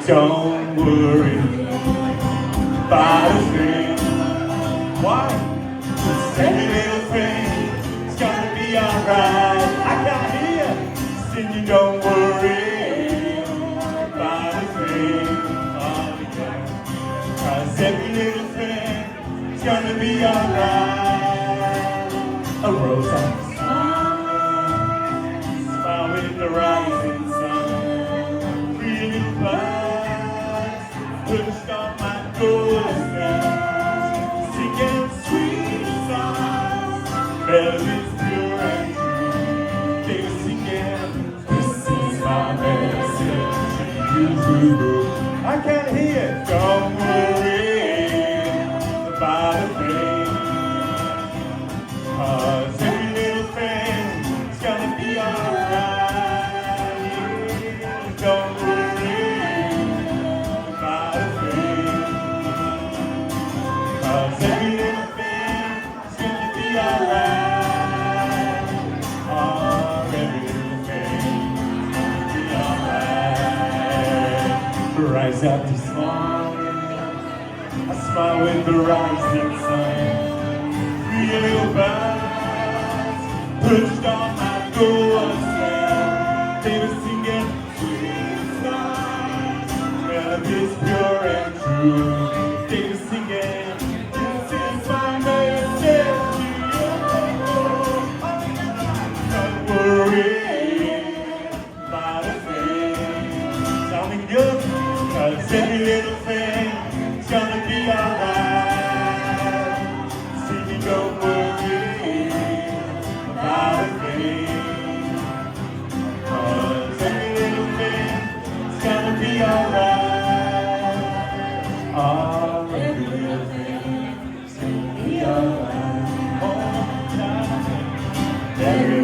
Don't worry about a thing. Why? 'Cause every little thing's gonna be alright. I can't hear singing, don't worry about a thing. Oh, yeah. 'Cause every little thing's gonna be alright. A rose on the smile with the rising sun. Three little birds perched on my doorstep, singing sweet songs, melodies pure and true. They were singing, this is my message to you. I can't hear, don't worry about a thing. 'Cause every little thing's gonna be alright. Don't worry about a thing. 'Cause every little thing's gonna be alright. Oh, every little thing's gonna be alright. Rise up this morning, I smile with the rising sun. Three little birds perched on my doorstep. They were singing sweet songs, melodies pure and true. They were singing, this is my message to you. Don't worry about a thing. Sounding good, 'cause every little thing's gonna be alright. Singing, don't worry about a thing. 'Cause every little thing's gonna be alright. Oh, every little thing's gonna be alright. All the time, every